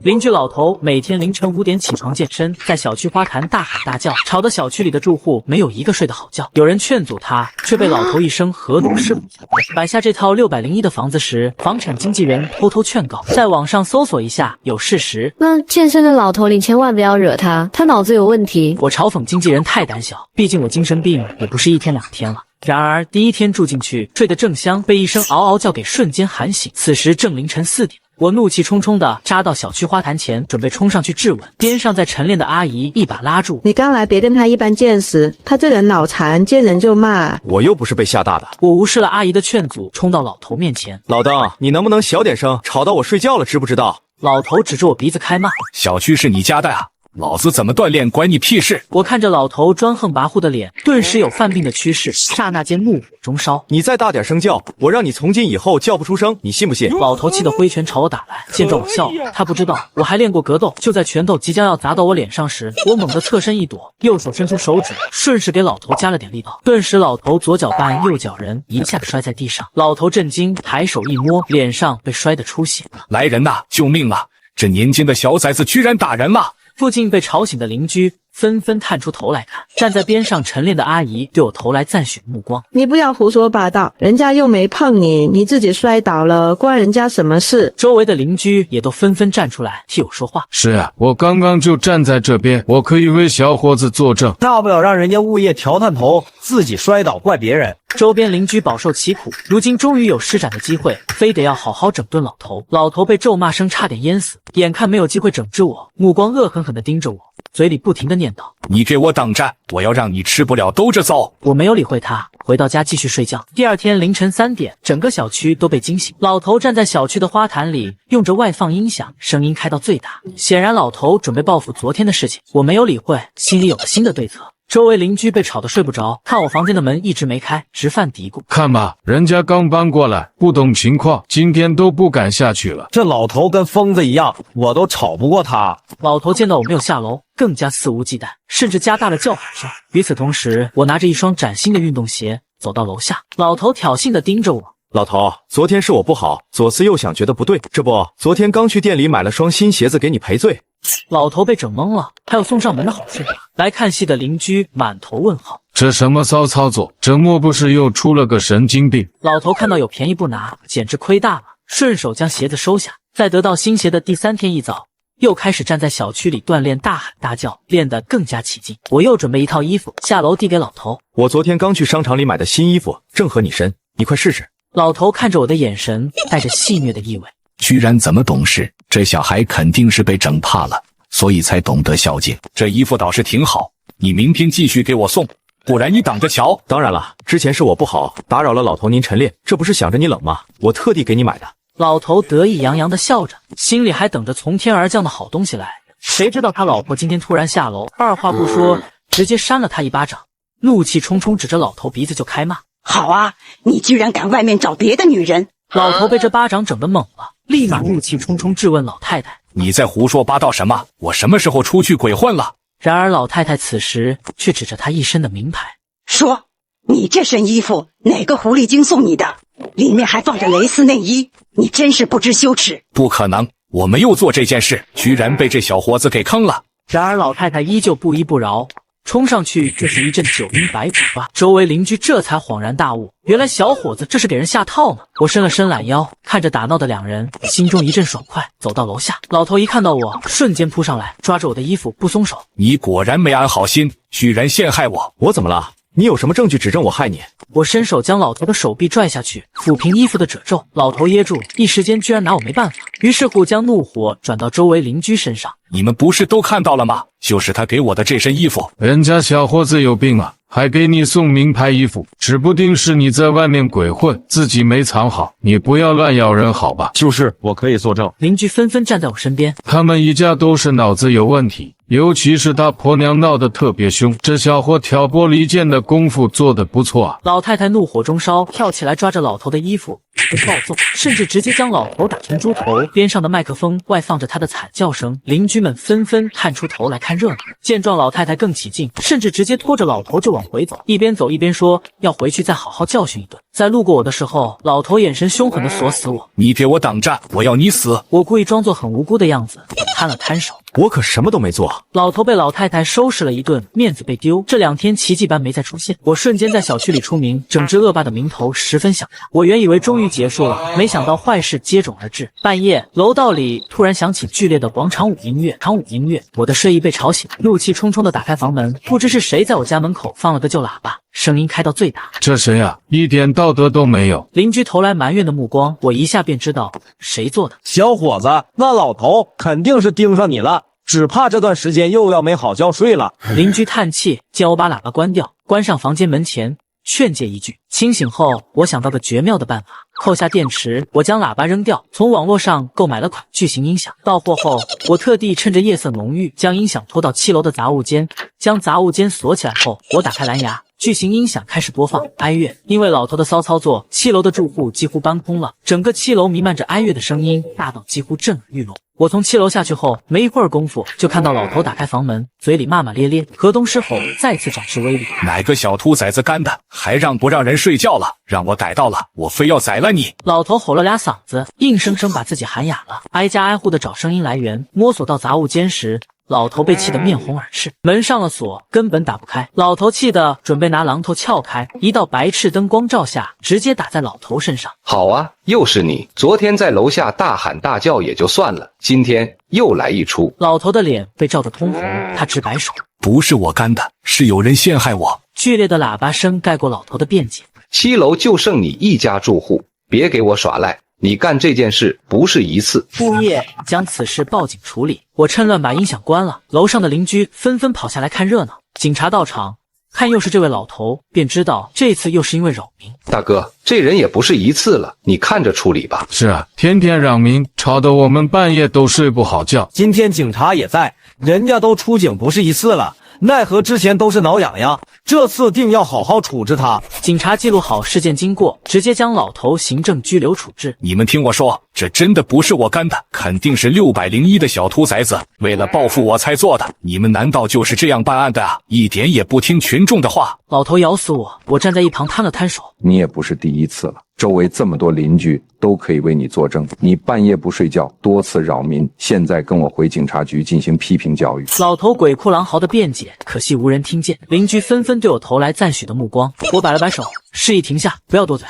邻居老头每天凌晨5点起床健身，在小区花坛大喊大叫，吵得小区里的住户没有一个睡得好觉。有人劝阻他，却被老头一声河东狮吼下跪。买下这套601的房子时，房产经纪人偷偷劝告，在网上搜索一下有事实。那健身的老头，你千万不要惹他，他脑子有问题。我嘲讽经纪人太胆小，毕竟我精神病也不是1天2天了。然而第一天住进去，睡得正香，被一声嗷嗷叫给瞬间喊醒。此时正凌晨4点。我怒气冲冲地扎到小区花坛前，准备冲上去质问，边上在晨练的阿姨一把拉住：“你刚来别跟他一般见识，他这人脑残，见人就骂。”我又不是被吓大的。我无视了阿姨的劝阻，冲到老头面前：“老邓，你能不能小点声，吵到我睡觉了，知不知道？”老头指着我鼻子开骂：“小区是你家的啊，老子怎么锻炼关你屁事！”我看着老头专横跋扈的脸，顿时有犯病的趋势，刹那间怒火中烧。你再大点声叫，我让你从今以后叫不出声，你信不信？老头气得挥拳朝我打来，见状我笑了，他不知道我还练过格斗。就在拳头即将要砸到我脸上时，我猛地侧身一躲，右手伸出手指，顺势给老头加了点力道。顿时老头左脚绊右脚人，一下摔在地上。老头震惊，抬手一摸，脸上被摔得出血了。来人呐，救命啊！这年轻的小崽子居然打人了！附近被吵醒的邻居纷纷探出头来看，站在边上晨练的阿姨对我投来赞许的目光：“你不要胡说八道，人家又没碰你，你自己摔倒了，关人家什么事？”周围的邻居也都纷纷站出来替我说话：“是啊，我刚刚就站在这边，我可以为小伙子作证。大不了让人家物业调探头，自己摔倒怪别人。”周边邻居饱受其苦，如今终于有施展的机会，非得要好好整顿老头。老头被咒骂声差点淹死，眼看没有机会整治我，目光恶狠狠地盯着我，嘴里不停地念叨：“你给我等着，我要让你吃不了兜着走。”我没有理会他，回到家继续睡觉。第二天凌晨3点，整个小区都被惊醒。老头站在小区的花坛里，用着外放音响，声音开到最大。显然老头准备报复昨天的事情。我没有理会，心里有了新的对策。周围邻居被吵得睡不着，看我房间的门一直没开，直犯嘀咕：“看吧，人家刚搬过来，不懂情况，今天都不敢下去了。这老头跟疯子一样，我都吵不过他。”老头见到我没有下楼，更加肆无忌惮，甚至加大了叫喊声。与此同时，我拿着一双崭新的运动鞋走到楼下，老头挑衅地盯着我：“老头，昨天是我不好，左思右想觉得不对，这不，昨天刚去店里买了双新鞋子给你赔罪。”老头被整懵了，还有送上门的好事。来看戏的邻居满头问号：“这什么骚操作？这莫不是又出了个神经病？”老头看到有便宜不拿，简直亏大了，顺手将鞋子收下。在得到新鞋的第3天一早，又开始站在小区里锻炼，大喊大叫，练得更加起劲。我又准备一套衣服下楼递给老头：“我昨天刚去商场里买的新衣服，正合你身，你快试试。”老头看着我的眼神带着戏谑的意味：“居然怎么懂事？这小孩肯定是被整怕了，所以才懂得孝敬。这衣服倒是挺好，你明天继续给我送，不然你等着瞧。”当然了，之前是我不好，打扰了老头您晨练，这不是想着你冷吗？我特地给你买的。老头得意洋洋地笑着，心里还等着从天而降的好东西来。谁知道他老婆今天突然下楼，二话不说直接扇了他一巴掌，怒气冲冲指着老头鼻子就开骂：“好啊，你居然敢外面找别的女人！”老头被这巴掌整得懵了，立马怒气冲冲质问老太太：“你在胡说八道什么？我什么时候出去鬼混了？”然而老太太此时却指着他一身的名牌说：“你这身衣服哪个狐狸精送你的？里面还放着蕾丝内衣，你真是不知羞耻！”不可能，我没有做这件事，居然被这小伙子给坑了。然而老太太依旧不依不饶，冲上去就是一阵9阴白骨抓。周围邻居这才恍然大悟，原来小伙子这是给人下套呢。我伸了伸懒腰，看着打闹的两人，心中一阵爽快，走到楼下。老头一看到我，瞬间扑上来，抓着我的衣服不松手。你果然没安好心，居然陷害我！我怎么了？你有什么证据指证我害你？我伸手将老头的手臂拽下去，抚平衣服的褶皱。老头噎住，一时间居然拿我没办法，于是乎将怒火转到周围邻居身上。你们不是都看到了吗？就是他给我的这身衣服。人家小伙子有病啊，还给你送名牌衣服，指不定是你在外面鬼混，自己没藏好。你不要乱咬人好吧？就是，我可以作证。邻居纷纷站在我身边，他们一家都是脑子有问题，尤其是他婆娘闹得特别凶，这小伙挑拨离间的功夫做得不错啊。老太太怒火中烧，跳起来抓着老头的衣服暴揍，甚至直接将老头打成猪头。边上的麦克风外放着他的惨叫声，邻居们纷纷探出头来看热闹。见状，老太太更起劲，甚至直接拖着老头就往回走，一边走一边说要回去再好好教训一顿。在路过我的时候，老头眼神凶狠地锁死我，你给我挡着，我要你死！我故意装作很无辜的样子，摊了摊手。我可什么都没做。老头被老太太收拾了一顿，面子被丢。这2天奇迹般没再出现，我瞬间在小区里出名，整治恶霸的名头十分响亮。我原以为终于结束了，没想到坏事接踵而至。半夜，楼道里突然响起剧烈的广场舞音乐，我的睡意被吵醒，怒气冲冲地打开房门，不知是谁在我家门口放了个旧喇叭，声音开到最大。这谁啊？一点道德都没有！邻居投来埋怨的目光，我一下便知道谁做的。小伙子，那老头肯定是盯上你了，只怕这段时间又要没好觉睡了。邻居叹气，见我把喇叭关掉，关上房间门前，劝诫一句。清醒后，我想到个绝妙的办法，扣下电池，我将喇叭扔掉，从网络上购买了款巨型音响。到货后，我特地趁着夜色浓郁，将音响拖到7楼的杂物间，将杂物间锁起来后，我打开蓝牙。巨型音响开始播放哀乐，因为老头的骚操作，7楼的住户几乎搬空了，整个7楼弥漫着哀乐的声音，大到几乎震耳欲聋。我从7楼下去后，没一会儿功夫，就看到老头打开房门，嘴里骂骂咧咧，河东狮吼再次展示威力。哪个小兔崽子干的？还让不让人睡觉了？让我逮到了，我非要宰了你！老头吼了2嗓子，硬生生把自己喊哑了，挨家挨户的找声音来源。摸索到杂物间时，老头被气得面红耳赤，门上了锁，根本打不开。老头气得准备拿榔头撬开，一道白炽灯光照下，直接打在老头身上。好啊，又是你！昨天在楼下大喊大叫也就算了，今天又来一出。老头的脸被照得通红，他直摆手：“不是我干的，是有人陷害我。”剧烈的喇叭声盖过老头的辩解。7楼就剩你一家住户，别给我耍赖！你干这件事不是一次。物业将此事报警处理，我趁乱把音响关了。楼上的邻居纷纷跑下来看热闹。警察到场，看又是这位老头，便知道这次又是因为扰民。大哥，这人也不是一次了，你看着处理吧。是啊，天天扰民，吵得我们半夜都睡不好觉。今天警察也在，人家都出警不是一次了，奈何之前都是挠痒痒，这次定要好好处置他。警察记录好事件经过，直接将老头行政拘留处置。你们听我说，这真的不是我干的，肯定是601的小兔崽子为了报复我才做的。你们难道就是这样办案的啊？一点也不听群众的话。老头咬死我，我站在一旁摊了摊手。你也不是第一次了，周围这么多邻居都可以为你作证。你半夜不睡觉，多次扰民，现在跟我回警察局进行批评教育。老头鬼哭狼嚎的辩解，可惜无人听见。邻居纷纷对我投来赞许的目光，我摆了摆手，示意停下，不要多嘴。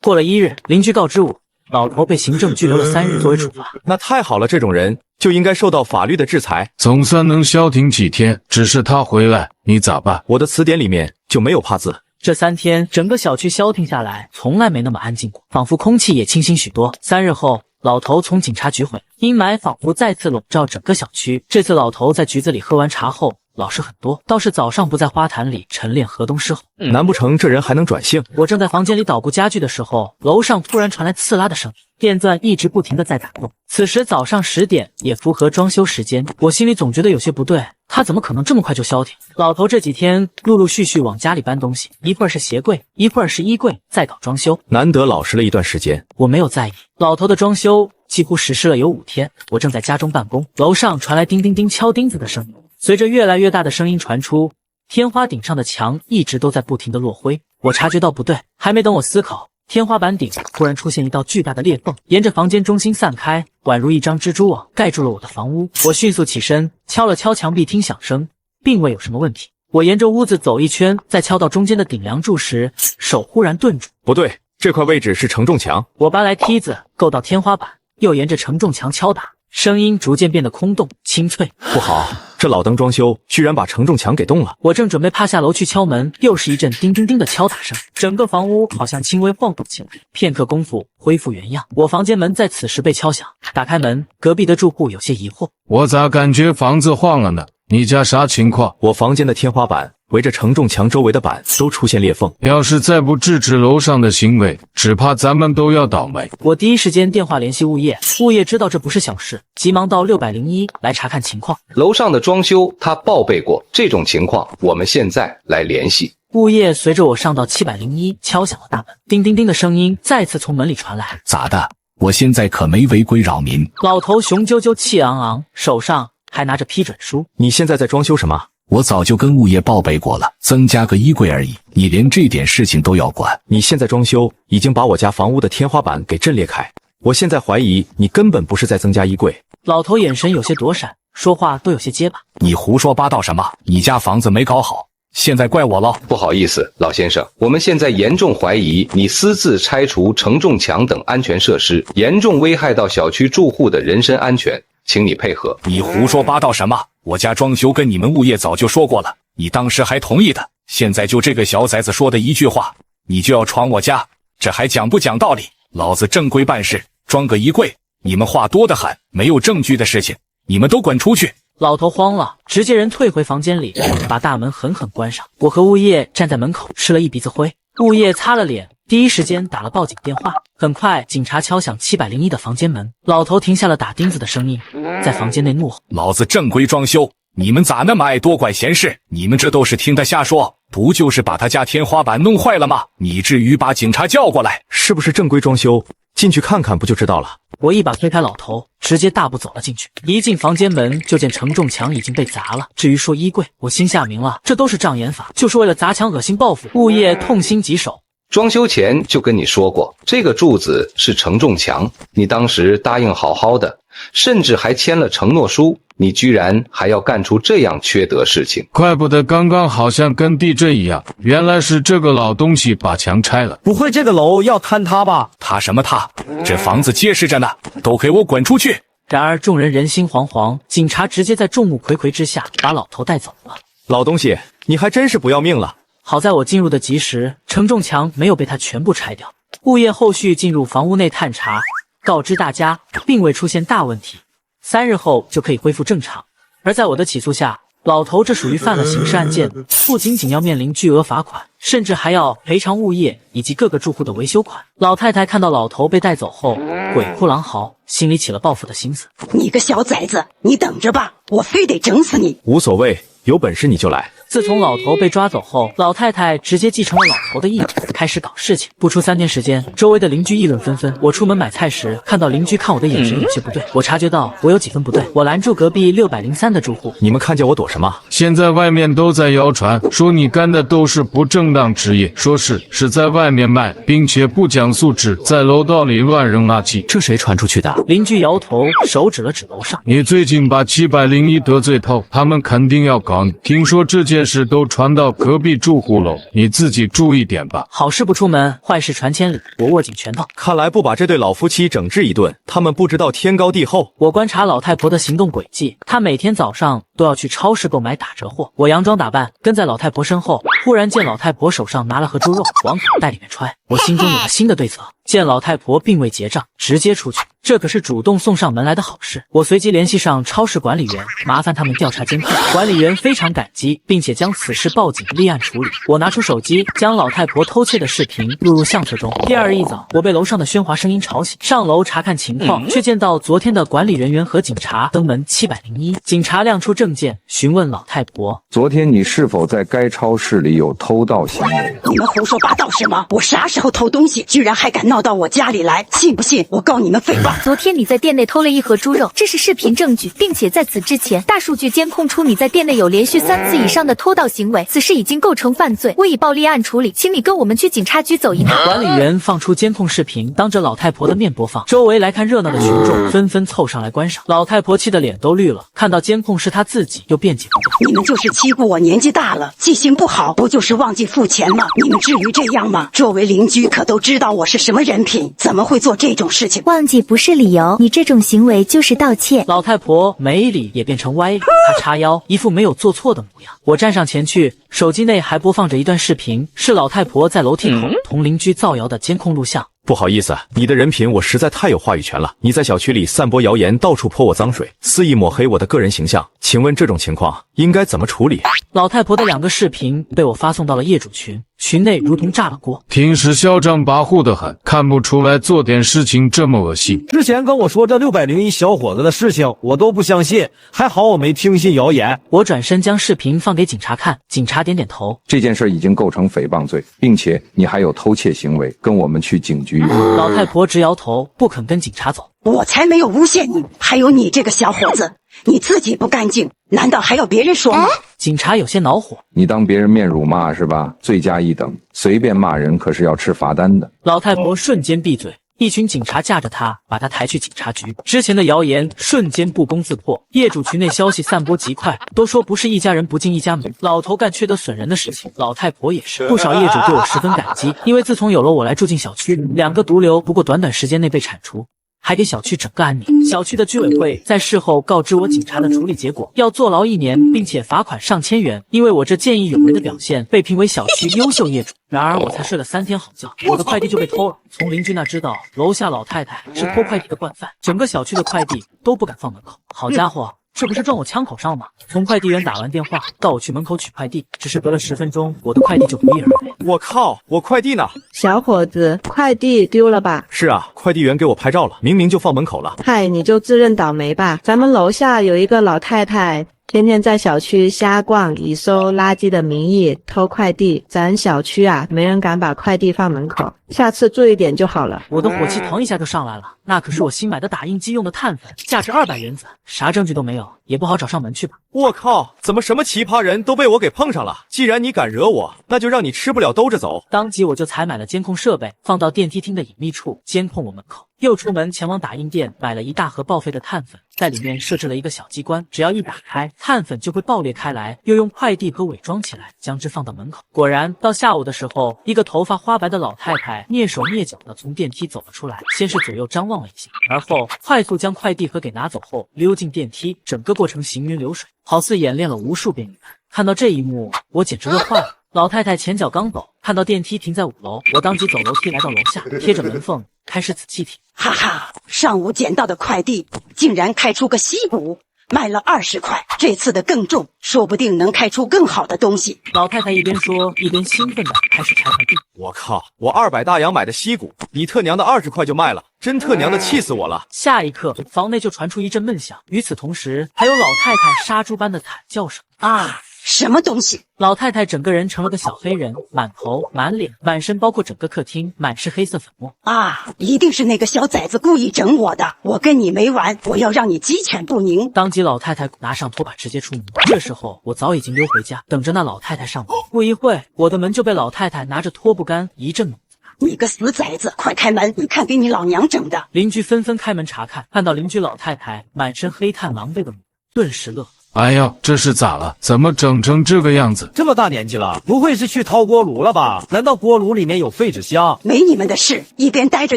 过了1日，邻居告知我，老头被行政拘留了3日作为处罚。那太好了，这种人就应该受到法律的制裁。总算能消停几天，只是他回来，你咋办？我的词典里面就没有怕字。这3天，整个小区消停下来，从来没那么安静过，仿佛空气也清新许多。3日后，老头从警察局回，阴霾仿佛再次笼罩整个小区。这次老头在局子里喝完茶后老实很多，倒是早上不在花坛里晨练河东狮吼。难不成这人还能转性？我正在房间里捣鼓家具的时候，楼上突然传来刺啦的声音，电钻一直不停地在打动。此时早上10点，也符合装修时间，我心里总觉得有些不对，他怎么可能这么快就消停？老头这几天陆陆续续往家里搬东西，一会儿是鞋柜，一会儿是衣柜，在搞装修，难得老实了一段时间。我没有在意。老头的装修几乎实施了有5天，我正在家中办公，楼上传来叮叮叮敲钉子的声音。随着越来越大的声音传出，天花顶上的墙一直都在不停地落灰。我察觉到不对，还没等我思考，天花板顶突然出现一道巨大的裂缝，沿着房间中心散开，宛如一张蜘蛛网，盖住了我的房屋。我迅速起身，敲了敲墙壁，听响声，并未有什么问题。我沿着屋子走一圈，在敲到中间的顶梁柱时，手忽然顿住。不对，这块位置是承重墙。我搬来梯子，够到天花板，又沿着承重墙敲打，声音逐渐变得空洞、清脆。不好，这老登装修居然把承重墙给动了。我正准备趴下楼去敲门，又是一阵叮叮叮的敲打声，整个房屋好像轻微晃动起来，片刻功夫恢复原样。我房间门在此时被敲响，打开门，隔壁的住户有些疑惑：我咋感觉房子晃了呢？你家啥情况？我房间的天花板围着承重墙周围的板都出现裂缝。要是再不制止楼上的行为，只怕咱们都要倒霉。我第一时间电话联系物业，物业知道这不是小事，急忙到601来查看情况。楼上的装修他报备过，这种情况我们现在来联系。物业随着我上到701，敲响了大门，叮叮叮的声音再次从门里传来。咋的？我现在可没违规扰民。老头雄赳赳气昂昂，手上还拿着批准书。你现在在装修什么？我早就跟物业报备过了，增加个衣柜而已，你连这点事情都要管？你现在装修已经把我家房屋的天花板给震裂开，我现在怀疑你根本不是在增加衣柜。老头眼神有些躲闪，说话都有些结巴。你胡说八道什么？你家房子没搞好，现在怪我了。不好意思，老先生，我们现在严重怀疑你私自拆除承重墙等安全设施，严重危害到小区住户的人身安全，请你配合。你胡说八道什么？我家装修跟你们物业早就说过了，你当时还同意的，现在就这个小崽子说的一句话，你就要闯我家，这还讲不讲道理？老子正规办事，装个衣柜，你们话多得很，没有证据的事情，你们都滚出去！老头慌了，直接人退回房间里，把大门狠狠关上。我和物业站在门口吃了一鼻子灰。物业擦了脸，第一时间打了报警电话。很快，警察敲响701的房间门，老头停下了打钉子的声音，在房间内怒吼：“老子正规装修，你们咋那么爱多管闲事？你们这都是听他瞎说，不就是把他家天花板弄坏了吗？你至于把警察叫过来？是不是正规装修？进去看看不就知道了？”我一把推开老头，直接大步走了进去。一进房间门，就见承重墙已经被砸了。至于说衣柜，我心下明了，这都是障眼法，就是为了砸墙恶心报复。物业痛心疾首。装修前就跟你说过，这个柱子是承重墙，你当时答应好好的，甚至还签了承诺书，你居然还要干出这样缺德事情。怪不得刚刚好像跟地震一样，原来是这个老东西把墙拆了。不会这个楼要坍塌吧？塌什么塌？这房子结实着呢，都给我滚出去！然而众人人心惶惶，警察直接在众目睽睽之下把老头带走了。老东西，你还真是不要命了！好在我进入的及时，承重墙没有被他全部拆掉。物业后续进入房屋内探查，告知大家并未出现大问题，3日后就可以恢复正常。而在我的起诉下，老头这属于犯了刑事案件，不仅仅要面临巨额罚款，甚至还要赔偿物业以及各个住户的维修款。老太太看到老头被带走后，鬼哭狼嚎，心里起了报复的心思。你个小崽子，你等着吧，我非得整死你！无所谓，有本事你就来。自从老头被抓走后，老太太直接继承了老头的意志，开始搞事情。不出3天时间，周围的邻居议论纷纷。我出门买菜时，看到邻居看我的眼神有些不对，我察觉到我有几分不对，我拦住隔壁603的住户：“你们看见我躲什么？”现在外面都在谣传，说你干的都是不正当职业，说是在外面卖，并且不讲素质，在楼道里乱扔垃圾。这谁传出去的？邻居摇头，手指了指楼上。你最近把701得罪透，他们肯定要搞你。听说这件事都传到隔壁住户楼，你自己注意点吧。好事不出门，坏事传千里。我握紧拳头，看来不把这对老夫妻整治一顿，他们不知道天高地厚。我观察老太婆的行动轨迹，她每天早上都要去超市购买打折货。我佯装打扮，跟在老太婆身后，忽然见老太婆手上拿了盒猪肉，往口袋里面揣。我心中有了新的对策，见老太婆并未结账，直接出去，这可是主动送上门来的好事。我随即联系上超市管理员，麻烦他们调查监控。管理员非常感激，并且将此事报警立案处理。我拿出手机，将老太婆偷窃的视频录入相册中。第2日一早，我被楼上的喧哗声音吵醒，上楼查看情况，却见到昨天的管理人员和警察登门701。警察亮出证件，询问老太婆：“昨天你是否在该超市里有偷盗行为？”你们胡说八道什么？我啥时候偷东西？居然还敢闹到我家里来？信不信我告你们诽谤？昨天你在店内偷了1盒猪肉，这是视频证据，并且在此之前，大数据监控出你在店内有连续3次以上的偷盗行为，此事已经构成犯罪，我已报立案处理，请你跟我们去警察局走一趟。管理员放出监控视频，当着老太婆的面播放，周围来看热闹的群众纷纷凑上来观赏。老太婆气得脸都绿了，看到监控是她自己，又辩解不对：“你们就是欺负我年纪大了，记性不好，不就是忘记付钱吗？你们至于这样吗？周围邻居可都知道我是什么人品，怎么会做这种事情？忘记不是理由，你这种行为就是盗窃。”老太婆没理也变成歪理，她叉腰，一副没有做错的模样。我站上前去，手机内还播放着一段视频，是老太婆在楼梯口同邻居造谣的监控录像。不好意思，你的人品我实在太有话语权了。你在小区里散播谣言，到处泼我脏水，肆意抹黑我的个人形象，请问这种情况应该怎么处理？老太婆的2个视频被我发送到了业主群，群内如同炸了锅。平时嚣张跋扈的很，看不出来做点事情这么恶心。之前跟我说这601小伙子的事情，我都不相信，还好我没听信谣言。我转身将视频放给警察看，警察点点头。这件事已经构成诽谤罪，并且你还有偷窃行为，跟我们去警局。老太婆直摇头，不肯跟警察走。我才没有诬陷你，还有你这个小伙子，你自己不干净，难道还要别人说吗？警察有些恼火，你当别人面辱骂是吧？罪加一等，随便骂人可是要吃罚单的。老太婆瞬间闭嘴。一群警察架着她，把她抬去警察局。之前的谣言瞬间不攻自破，业主群内消息散播极快，都说不是一家人不进一家门，老头干缺德损人的事情，老太婆也是。不少业主对我十分感激，因为自从有了我来住进小区，2个毒瘤不过短短时间内被铲除。还给小区整个安宁。小区的居委会在事后告知我警察的处理结果，要坐牢1年，并且罚款上千元。因为我这见义勇为的表现，被评为小区优秀业主。然而我才睡了3天好觉，我的快递就被偷了。从邻居那知道，楼下老太太是偷快递的惯犯，整个小区的快递都不敢放门口。好家伙！这不是撞我枪口上吗？从快递员打完电话到我去门口取快递，只是隔了10分钟，我的快递就不翼而飞。我靠，我快递呢？小伙子，快递丢了吧？是啊，快递员给我拍照了，明明就放门口了。嗨，你就自认倒霉吧。咱们楼下有一个老太太，天天在小区瞎逛，以收垃圾的名义偷快递。咱小区啊，没人敢把快递放门口，下次注意点就好了。我的火气腾一下就上来了，那可是我新买的打印机用的碳粉，价值200元子，啥证据都没有，也不好找上门去吧。我靠，怎么什么奇葩人都被我给碰上了？既然你敢惹我，那就让你吃不了兜着走。当即我就采买了监控设备，放到电梯厅的隐秘处，监控我门口。又出门前往打印店，买了一大盒报废的碳粉，在里面设置了一个小机关，只要一打开，碳粉就会爆裂开来，又用快递盒伪装起来，将之放到门口。果然，到下午的时候，一个头发花白的老太太蹑手蹑脚地从电梯走了出来，先是左右张望了一下，而后快速将快递盒给拿走后，溜进电梯，整个过程行云流水，好似演练了无数遍一般。看到这一幕，我简直乐坏了。老太太前脚刚走，看到电梯停在5楼，我当即走楼梯来到楼下，贴着门缝开始仔细听。哈哈，上午捡到的快递竟然开出个西谷，卖了20块，这次的更重，说不定能开出更好的东西。老太太一边说一边兴奋地开始拆快递。我靠，我200大洋买的西谷，你特娘的20块就卖了，真特娘的气死我了！下一刻，房内就传出一阵闷响，与此同时，还有老太太杀猪般的惨叫声啊！什么东西？老太太整个人成了个小黑人，满头、满脸、满身，包括整个客厅，满是黑色粉末啊！一定是那个小崽子故意整我的，我跟你没完，我要让你鸡犬不宁！当即老太太拿上拖把直接出门。这时候我早已经溜回家，等着那老太太上门。不一会，我的门就被老太太拿着拖布杆一阵猛砸。你个死崽子，快开门！你看给你老娘整的！邻居纷纷开门查看，看到邻居老太太满身黑炭、狼狈的模样，顿时乐。哎呀，这是咋了？怎么整成这个样子？这么大年纪了，不会是去掏锅炉了吧？难道锅炉里面有废纸箱？没你们的事，一边待着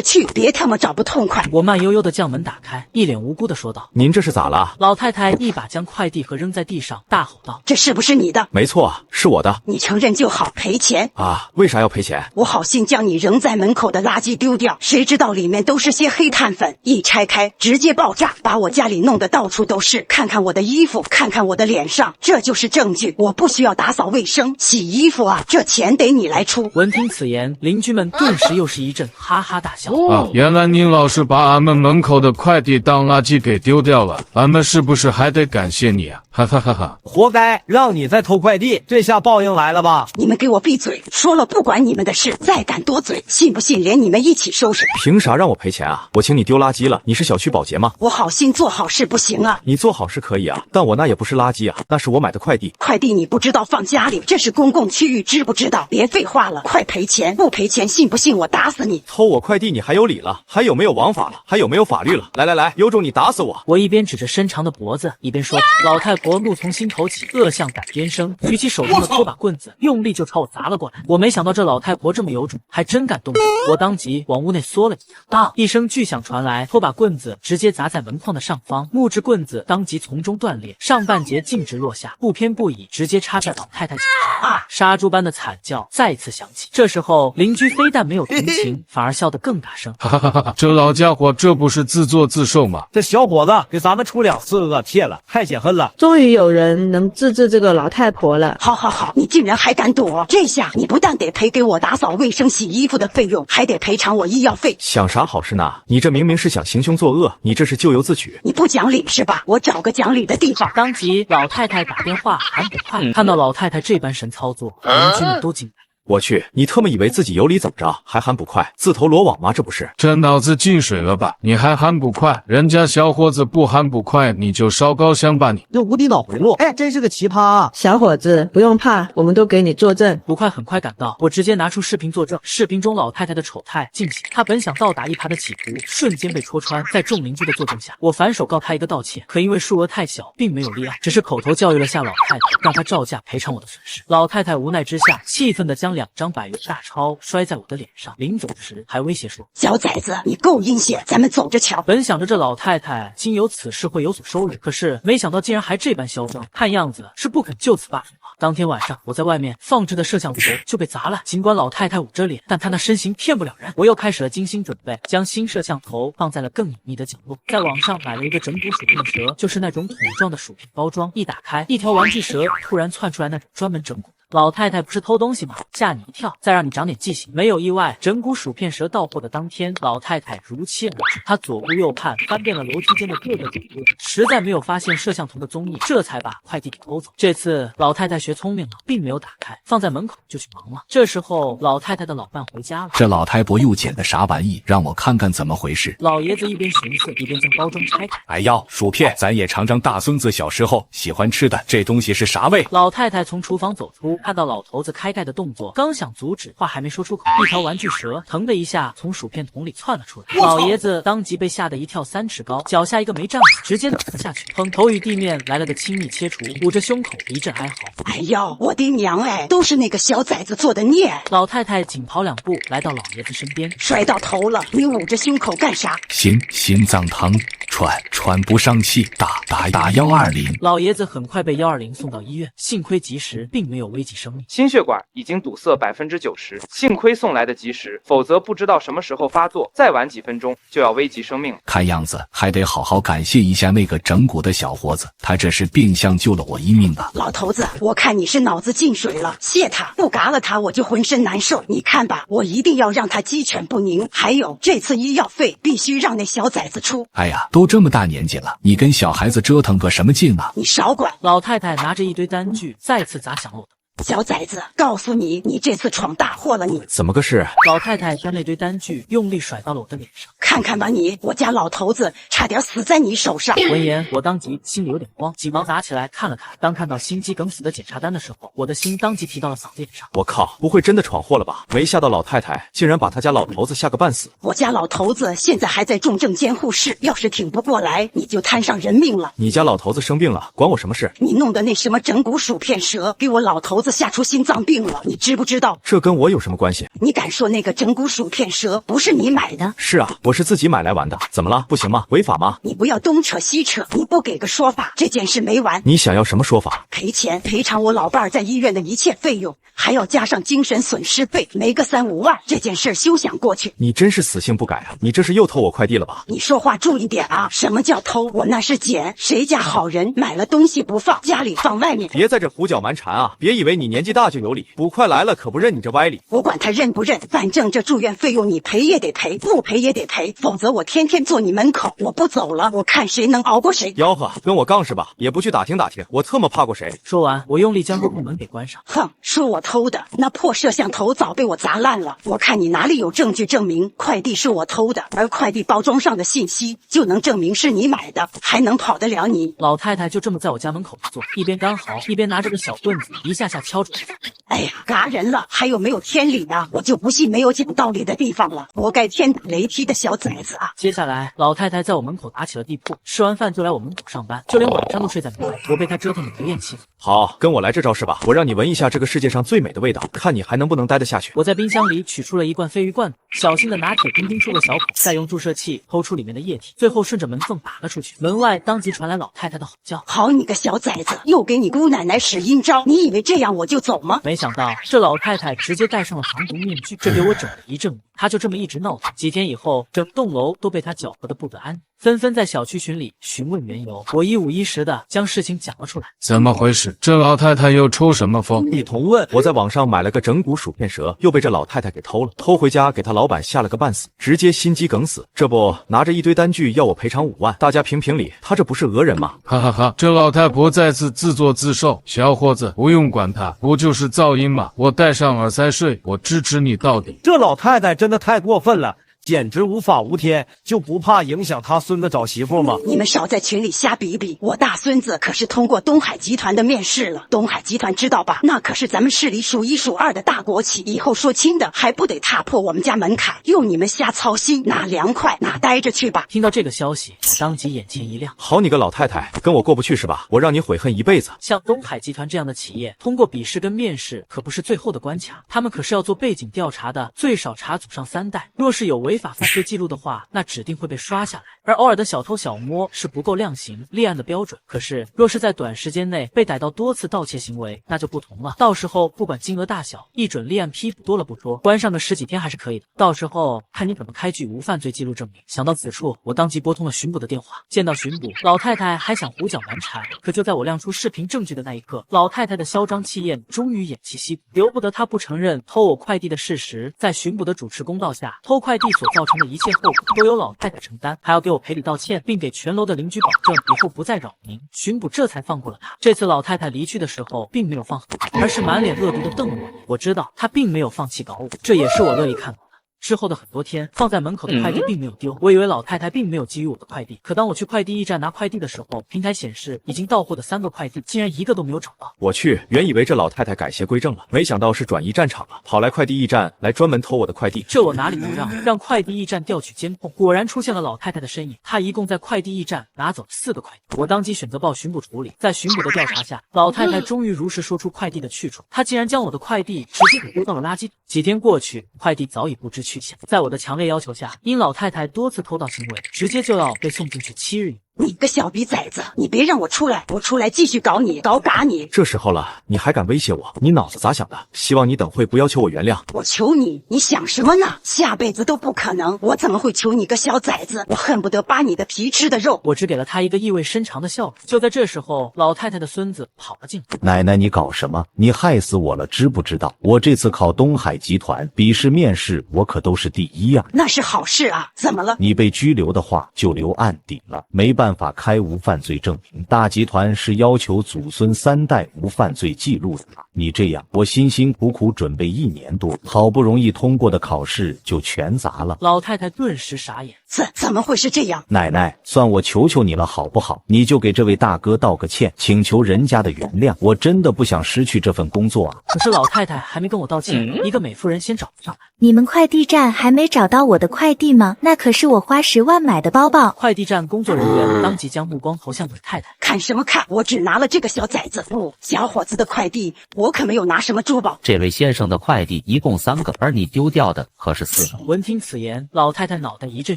去，别他妈找不痛快！我慢悠悠地将门打开，一脸无辜地说道：“您这是咋了？”老太太一把将快递盒扔在地上，大吼道：“这是不是你的？”“没错，是我的。”“你承认就好，赔钱啊？为啥要赔钱？”“我好心将你扔在门口的垃圾丢掉，谁知道里面都是些黑炭粉，一拆开直接爆炸，把我家里弄得到处都是。看看我的衣服，看看我的脸上。”这就是证据，我不需要打扫卫生、洗衣服啊，这钱得你来出。闻听此言，邻居们顿时又是一阵哈哈大笑。啊，原来您老是把俺们门口的快递当垃圾给丢掉了，俺们是不是还得感谢你啊？哈哈哈哈！活该，让你再偷快递，这下报应来了吧？你们给我闭嘴！说了不管你们的事，再敢多嘴，信不信连你们一起收拾？凭啥让我赔钱啊？我请你丢垃圾了，你是小区保洁吗？我好心做好事不行啊？你做好事可以啊，但我那也不是垃圾啊。那是我买的快递，快递你不知道放家里，这是公共区域，知不知道？别废话了，快赔钱！不赔钱，信不信我打死你？偷我快递你还有理了？还有没有王法了？还有没有法律了？来来来，有种你打死我！我一边指着伸长的脖子，一边说。老太婆怒从心头起，恶向胆边生，举起手中的拖把棍子，用力就朝我砸了过来。我没想到这老太婆这么有种，还真敢动手。我当即往屋内缩了一下，当一声巨响传来，拖把棍子直接砸在门框的上方，木质棍子当即从中断裂，上钢半截径直落下，不偏不倚，直接插在老太太脚上。啊！杀猪般的惨叫再次响起。这时候邻居非但没有同情，反而笑得更大声。哈哈哈！这老家伙这不是自作自受吗？这小伙子给咱们出2次恶撇了，太显恨了。终于有人能治治这个老太婆了。好好好，你竟然还敢躲！这下你不但得赔给我打扫卫生、洗衣服的费用，还得赔偿我医药费。想啥好事呢？你这明明是想行凶作恶，你这是咎由自取。你不讲理是吧？我找个讲理的地方。当即老太太打电话喊捕快，看到老太太这般神操作，邻居们都惊呆。我去，你特么以为自己有理怎么着？还喊捕快，自投罗网吗？这不是这脑子进水了吧？你还喊捕快？人家小伙子不喊捕快，你就烧高香吧你！这无敌脑回路，哎，真是个奇葩啊！小伙子，不用怕，我们都给你作证。捕快很快赶到，我直接拿出视频作证。视频中老太太的丑态尽显，她本想倒打一耙的企图，瞬间被戳穿。在众邻居的作证下，我反手告她一个道歉，可因为数额太小，并没有立案，只是口头教育了下老太太，让她照价赔偿我的损失。老太太无奈之下，气愤地将2张100元大钞摔在我的脸上，临走时还威胁说：“小崽子，你够阴险，咱们走着瞧。”本想着这老太太经由此事会有所收敛，可是没想到竟然还这般嚣张，看样子是不肯就此罢手啊。当天晚上，我在外面放置的摄像头就被砸了。尽管老太太捂着脸，但她那身形骗不了人。我又开始了精心准备，将新摄像头放在了更隐秘的角落。在网上买了一个整蛊薯片蛇，就是那种桶状的薯片包装，一打开，一条玩具蛇突然窜出来，那种专门整蛊。老太太不是偷东西吗？吓你一跳，再让你长点记性。没有意外，整蛊薯片蛇到货的当天，老太太如期而至。她左顾右盼，翻遍了楼梯间的各个角落，实在没有发现摄像头的踪影，这才把快递给偷走。这次老太太学聪明了，并没有打开，放在门口就去忙了。这时候，老太太的老伴回家了。这老太婆又捡的啥玩意？让我看看怎么回事。老爷子一边寻思，一边将包装拆开。哎呦，薯片，咱也尝尝大孙子小时候喜欢吃的，这东西是啥味？老太太从厨房走出，看到老头子开盖的动作，刚想阻止，话还没说出口，一条玩具蛇腾的一下从薯片桶里窜了出来。老爷子当即被吓得一跳3尺高，脚下一个没站稳，直接倒了下去，捧头与地面来了个亲密切触，捂着胸口一阵哀嚎。哎呦，我的娘哎，都是那个小崽子做的孽！老太太紧跑2步来到老爷子身边，摔到头了，你捂着胸口干啥？心脏疼，喘不上气，打120。老爷子很快被120送到医院，幸亏及时，并没有危及生命。心血管已经堵塞90%，幸亏送来的及时，否则不知道什么时候发作，再晚几分钟就要危及生命了。看样子还得好好感谢一下那个整蛊的小伙子，他这是变相救了我一命啊！老头子，我看你是脑子进水了，谢他，不嘎了他我就浑身难受。你看吧，我一定要让他鸡犬不宁。还有这次医药费必须让那小崽子出。哎呀，都这么大年纪了，你跟小孩子折腾个什么劲啊？你少管！老太太拿着一堆单据再次砸响了我的。小崽子，告诉你，你这次闯大祸了！你怎么个事？老太太将那堆单据用力甩到了我的脸上。看看吧你，我家老头子差点死在你手上。闻言，我当即心里有点慌，急忙拿起来看了看。当看到心肌梗死的检查单的时候，我的心当即提到了嗓子眼上。我靠，不会真的闯祸了吧？没吓到老太太，竟然把他家老头子吓个半死。我家老头子现在还在重症监护室，要是挺不过来，你就摊上人命了。你家老头子生病了，关我什么事？你弄的那什么整蛊薯片蛇，给我老头子吓出心脏病了，你知不知道？这跟我有什么关系？你敢说那个整蛊薯片蛇不是你买的？是啊，我是自己买来玩的。怎么了？不行吗？违法吗？你不要东扯西扯，你不给个说法，这件事没完。你想要什么说法？赔钱，赔偿我老伴儿在医院的一切费用，还要加上精神损失费，没个3、5万，这件事休想过去。你真是死性不改啊！你这是又偷我快递了吧？你说话注意点啊！什么叫偷？我那是捡，谁家好人买了东西不放，家里放外面？别在这胡搅蛮缠啊！别以为你年纪大就有理，捕快来了可不认你这歪理。不管他认不认，反正这住院费用你赔也得赔，不赔也得赔，否则我天天坐你门口，我不走了，我看谁能熬过谁。吆喝，跟我杠是吧？也不去打听打听，我特么怕过谁？说完，我用力将入库门给关上。哼，说我偷的，那破摄像头早被我砸烂了。我看你哪里有证据证明快递是我偷的，而快递包装上的信息就能证明是你买的，还能跑得了你？老太太就这么在我家门口坐，一边干嚎，一边拿着个小棍子，一下下敲着我。哎呀，嘎人了，还有没有天理啊？我就不信没有讲道理的地方了，活该天打雷劈的小小崽子啊！接下来，老太太在我门口打起了地铺，吃完饭就来我门口上班，就连晚上都睡在门口。我被她折腾得不厌其烦。好，跟我来这招是吧？我让你闻一下这个世界上最美的味道，看你还能不能待得下去。我在冰箱里取出了一罐鲱鱼罐头，小心的拿铁钉出个小孔，再用注射器偷出里面的液体，最后顺着门缝打了出去。门外当即传来老太太的吼叫：“好你个小崽子，又给你姑奶奶使阴招！你以为这样我就走吗？”没想到这老太太直接戴上了防毒面具，这给我整了一阵雾。她就这么一直闹腾，几天以后，整栋楼都被她搅和得不得安宁，纷纷在小区群里询问缘由。我一五一十的将事情讲了出来。怎么回事？这老太太又抽什么风？一同问。我在网上买了个整蛊薯片蛇，又被这老太太给偷了，偷回家给她老板吓了个半死，直接心肌梗死。这不拿着一堆单据要我赔偿5万，大家评评理，她这不是讹人吗？哈哈哈！这老太婆再次自作自受。小伙子，不用管她，不就是噪音吗？我戴上耳塞睡，我支持你到底。这老太太真的太过分了，简直无法无天，就不怕影响他孙子找媳妇吗？你们少在群里瞎比比，我大孙子可是通过东海集团的面试了。东海集团知道吧？那可是咱们市里数一数二的大国企，以后说亲的还不得踏破我们家门槛？用你们瞎操心，哪凉快哪待着去吧。听到这个消息，我当即眼前一亮。好你个老太太，跟我过不去是吧？我让你悔恨一辈子。像东海集团这样的企业，通过笔试跟面试可不是最后的关卡，他们可是要做背景调查的，最少查祖上3代。若是有违法犯罪记录的话，那指定会被刷下来。而偶尔的小偷小摸是不够量刑立案的标准，可是若是在短时间内被逮到多次盗窃行为，那就不同了。到时候不管金额大小，一准立案批捕，多了不说，关上个10几天还是可以的。到时候看你怎么开具无犯罪记录证明。想到此处，我当即拨通了巡捕的电话。见到巡捕，老太太还想胡搅蛮缠，可就在我亮出视频证据的那一刻，老太太的嚣张气焰终于偃旗息鼓，由不得她不承认偷我快递的事实。在巡捕的主持公道下，偷快递所造成的一切后果都由老太太承担，还要给我赔礼道歉，并给全楼的邻居保证以后不再扰民。巡捕这才放过了她。这次老太太离去的时候，并没有放狠话，而是满脸恶毒的瞪了我。我知道她并没有放弃搞我，这也是我乐意看到的。之后的很多天，放在门口的快递并没有丢，我以为老太太并没有觊觎我的快递。可当我去快递驿站拿快递的时候，平台显示已经到货的3个快递，竟然一个都没有找到。我去，原以为这老太太改邪归正了，没想到是转移战场了，跑来快递驿站来专门偷我的快递。这我哪里能让快递驿站调取监控，果然出现了老太太的身影。她一共在快递驿站拿走了4个快递，我当即选择报巡捕处理。在巡捕的调查下，老太太终于如实说出快递的去处，她竟然将我的快递直接给丢到了垃圾桶。几天过去，快递早已不知去向。在我的强烈要求下，因老太太多次偷盗行为，直接就要被送进去7日。你个小逼崽子，你别让我出来，我出来继续搞你，搞嘎你。这时候了，你还敢威胁我？你脑子咋想的？希望你等会不要求我原谅。我求你，你想什么呢？下辈子都不可能，我怎么会求你个小崽子？我恨不得扒你的皮吃的肉。我只给了他一个意味深长的笑容。就在这时候，老太太的孙子跑了进来。奶奶，你搞什么？你害死我了，知不知道？我这次考东海集团笔试面试，我可都是第1啊。那是好事啊，怎么了？你被拘留的话，就留案底了，没办法开无犯罪证明。大集团是要求祖孙3代无犯罪记录的。你这样，我辛辛苦苦准备1年多，好不容易通过的考试就全砸了。老太太顿时傻眼，怎么会是这样？奶奶，算我求求你了，好不好？你就给这位大哥道个歉，请求人家的原谅。我真的不想失去这份工作啊。可是老太太还没跟我道歉，一个美妇人先找上来。你们快递站还没找到我的快递吗？那可是我花10万买的包包。快递站工作人员当即将目光投向老太太。看什么看？我只拿了这个小崽子。不，小伙子的快递我可没有拿什么珠宝。这位先生的快递一共3个，而你丢掉的可是4个。闻听此言，老太太脑袋一阵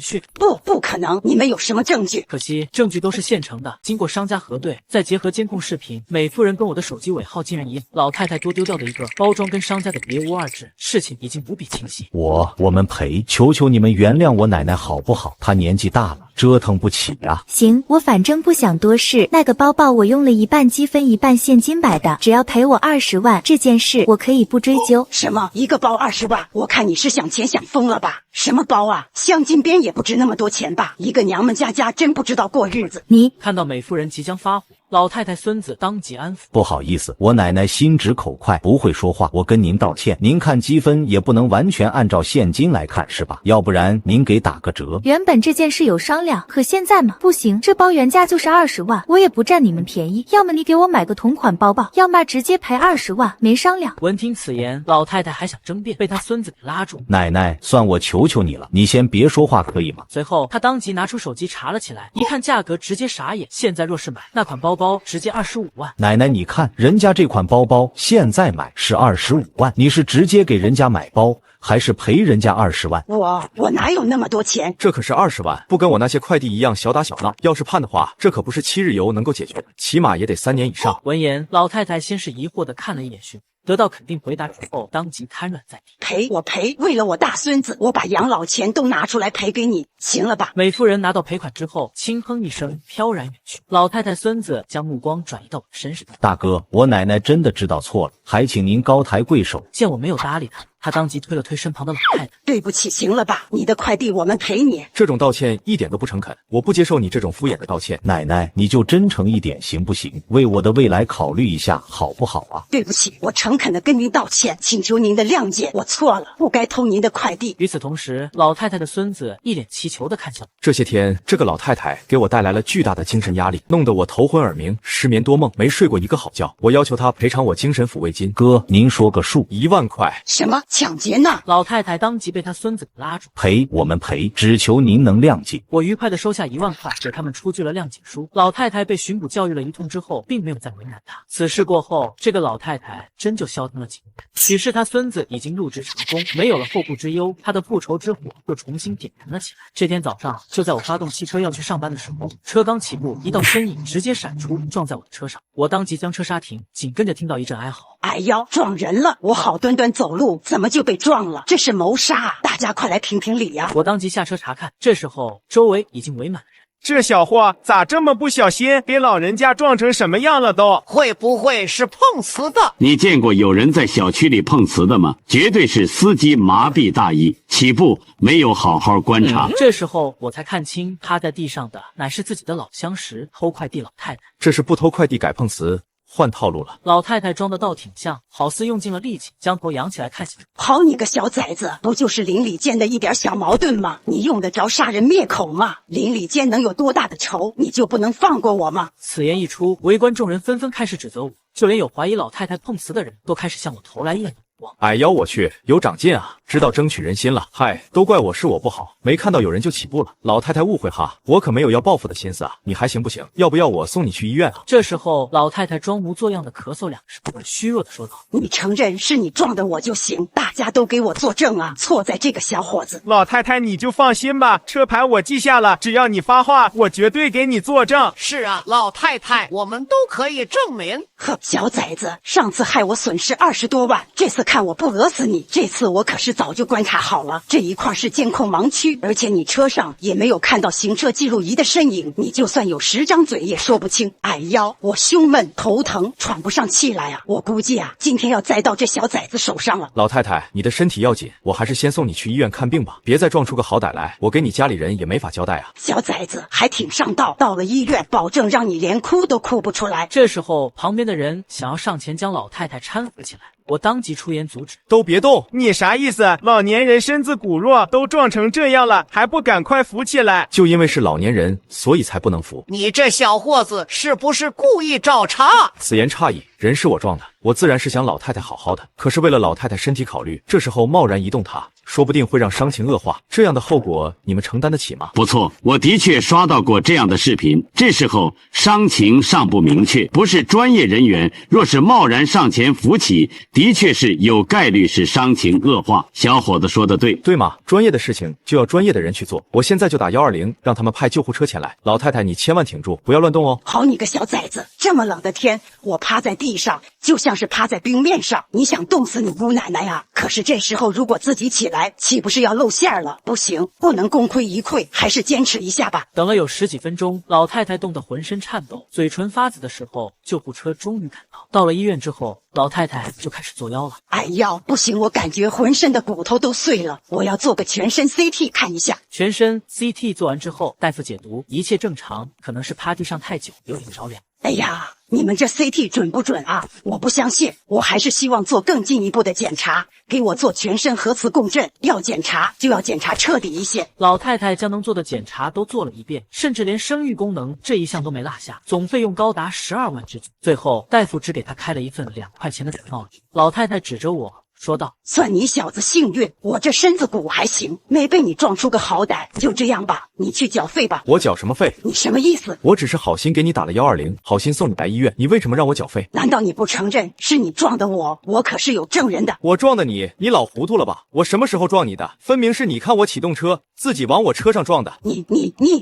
血。不可能，你们有什么证据？可惜证据都是现成的，经过商家核对，再结合监控视频，美妇人跟我的手机尾号竟然一样。老太太多丢掉的一个包装跟商家的别无二致，事情已经无比清晰。我们赔，求求你们原谅我奶奶好不好？她年纪大了，折腾不起啊。行，我反正不想多事，那个包包我用了1半积分1半现金买的，只要赔我20万，这件事我可以不追究。什么？一个包20万？我看你是想钱想疯了吧？什么包啊？镶金边也不值那么多钱吧？一个娘们家真不知道过日子。你看到美妇人即将发火，老太太孙子当即安抚。不好意思，我奶奶心直口快，不会说话，我跟您道歉。您看积分也不能完全按照现金来看是吧？要不然您给打个折。原本这件事有商量，可现在嘛，不行，这包原价就是20万，我也不占你们便宜。要么你给我买个同款包包，要么直接赔20万，没商量。闻听此言，老太太还想争辩，被她孙子给拉住。奶奶，算我求求你了，你先别说话可以吗？随后她当即拿出手机查了起来，一看价格直接傻眼。现在若是买那款包包，直接25万。奶奶，你看人家这款包包现在买是25万，你是直接给人家买包，还是赔人家20万？我哪有那么多钱？这可是20万，不跟我那些快递一样小打小闹。要是判的话，这可不是7日游能够解决的，起码也得3年以上。闻言，老太太先是疑惑地看了一眼询问，得到肯定回答之后，当即瘫软在地。赔我赔，为了我大孙子，我把养老钱都拿出来赔给你，行了吧？美妇人拿到赔款之后，轻哼一声，飘然远去。老太太孙子将目光转移到我身上。大哥，我奶奶真的知道错了，还请您高抬贵手。见我没有搭理他，他当即推了推身旁的老太太。对不起，行了吧？你的快递我们赔你。这种道歉一点都不诚恳，我不接受你这种敷衍的道歉。奶奶，你就真诚一点行不行？为我的未来考虑一下好不好啊？对不起，我诚恳的跟您道歉，请求您的谅解，我错了，不该偷您的快递。与此同时，老太太的孙子一脸祈求的看向我。这些天，这个老太太给我带来了巨大的精神压力，弄得我头昏耳鸣，失眠多梦，没睡过一个好觉。我要求她赔偿我精神抚慰金。哥，您说个数，1万块。什么抢劫呢？老太太当即被他孙子给拉住。赔，我们赔，只求您能谅解。我愉快的收下1万块，给他们出具了谅解书。老太太被巡捕教育了一通之后，并没有再为难他。此事过后，这个老太太真就消停了几年。许是他孙子已经入职成功，没有了后顾之忧，他的复仇之火又重新点燃了起来。这天早上，就在我发动汽车要去上班的时候，车刚起步，一道身影直接闪出，撞在我的车上。我当即将车刹停，紧跟着听到一阵哀嚎。哎呦，撞人了！我好端端走路，怎么就被撞了？这是谋杀！大家快来评评理呀！我当即下车查看，这时候周围已经围满了人。这小货咋这么不小心，给老人家撞成什么样了都？会不会是碰瓷的？你见过有人在小区里碰瓷的吗？绝对是司机麻痹大意，起步没有好好观察。这时候我才看清，趴在地上的乃是自己的老相识偷快递老太太。这是不偷快递改碰瓷，换套路了。老太太装的倒挺像，好似用尽了力气，将头扬起来看向。好你个小崽子，不就是邻里间的一点小矛盾吗？你用得着杀人灭口吗？邻里间能有多大的仇，你就不能放过我吗？此言一出，围观众人纷纷开始指责我，就连有怀疑老太太碰瓷的人都开始向我投来异样的目光。哎呦我去，有长进啊，知道争取人心了。嗨，都怪我是我不好，没看到有人就起步了。老太太误会哈，我可没有要报复的心思啊。你还行不行？要不要我送你去医院啊？这时候，老太太装模作样的咳嗽2声，虚弱的说道：“你承认是你撞的我就行，大家都给我作证啊！错在这个小伙子。”老太太你就放心吧，车牌我记下了，只要你发话，我绝对给你作证。是啊，老太太，我们都可以证明。呵，小崽子，上次害我损失20多万，这次看我不讹死你！这次我可是早就观察好了，这一块是监控盲区，而且你车上也没有看到行车记录仪的身影，你就算有10张嘴也说不清。哎呦，我胸闷头疼，喘不上气来啊！我估计啊，今天要栽到这小崽子手上了。老太太，你的身体要紧，我还是先送你去医院看病吧，别再撞出个好歹来，我给你家里人也没法交代啊。小崽子还挺上道，到了医院，保证让你连哭都哭不出来。这时候，旁边的人想要上前将老太太搀扶起来。我当即出言阻止，都别动！你啥意思？老年人身子骨弱，都撞成这样了，还不赶快扶起来？就因为是老年人，所以才不能扶。你这小伙子是不是故意找茬？此言差矣，人是我撞的，我自然是想老太太好好的，可是为了老太太身体考虑，这时候贸然移动她，说不定会让伤情恶化，这样的后果你们承担得起吗？不错，我的确刷到过这样的视频，这时候伤情尚不明确，不是专业人员，若是贸然上前扶起，的确是有概率是伤情恶化。小伙子说的对，对吗？专业的事情就要专业的人去做。我现在就打120，让他们派救护车前来。老太太，你千万挺住，不要乱动哦。好你个小崽子，这么冷的天，我趴在地上，就像是趴在冰面上，你想冻死你姑奶奶呀？可是这时候如果自己起来，岂不是要露馅了？不行，不能功亏一篑，还是坚持一下吧。等了有10几分钟，老太太冻得浑身颤抖，嘴唇发紫的时候，救护车终于赶到。到了医院之后，老太太就开始作妖了。哎呀，不行，我感觉浑身的骨头都碎了，我要做个全身 CT 看一下。全身 CT 做完之后，大夫解读一切正常，可能是趴地上太久有点着凉。哎呀，你们这 CT 准不准啊？我不相信，我还是希望做更进一步的检查，给我做全身核磁共振。要检查就要检查彻底一些。老太太将能做的检查都做了一遍，甚至连生育功能这一项都没落下，总费用高达12万之巨。最后，大夫只给她开了一份2块钱的感冒纸。老太太指着我说道：“算你小子幸运，我这身子骨还行，没被你撞出个好歹。就这样吧，你去缴费吧。”我缴什么费？你什么意思？我只是好心给你打了120，好心送你来医院，你为什么让我缴费？难道你不承认是你撞的我？我可是有证人的。我撞的你？你老糊涂了吧？我什么时候撞你的？分明是你看我启动车，自己往我车上撞的。你，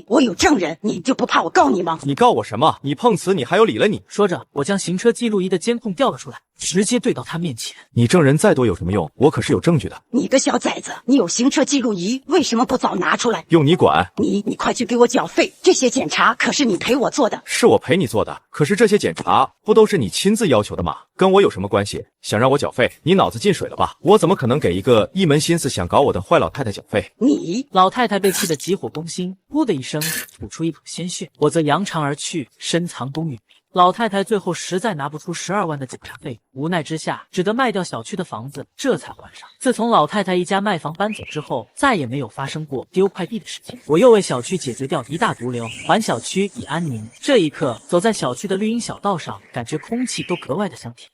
我有证人，你就不怕我告你吗？你告我什么？你碰瓷，你还有理了你？说着，我将行车记录仪的监控调了出来，直接对到他面前。你证人再多有什么用？我可是有证据的。你个小崽子，你有行车记录仪，为什么不早拿出来？用你管？你快去给我缴费，这些检查可是你陪我做的。是我陪你做的，可是这些检查不都是你亲自要求的吗？跟我有什么关系？想让我缴费，你脑子进水了吧？我怎么可能给一个一门心思想搞我的坏老太太缴费？你老太太被气得急火攻心，噗的一声吐出一口鲜血，我则扬长而去，深藏功与名。老太太最后实在拿不出12万的检查费，无奈之下只得卖掉小区的房子，这才还上。自从老太太一家卖房搬走之后，再也没有发生过丢快递的事情。我又为小区解决掉一大毒瘤，还小区以安宁。这一刻，走在小区的绿荫小道上，感觉空气都格外的香甜。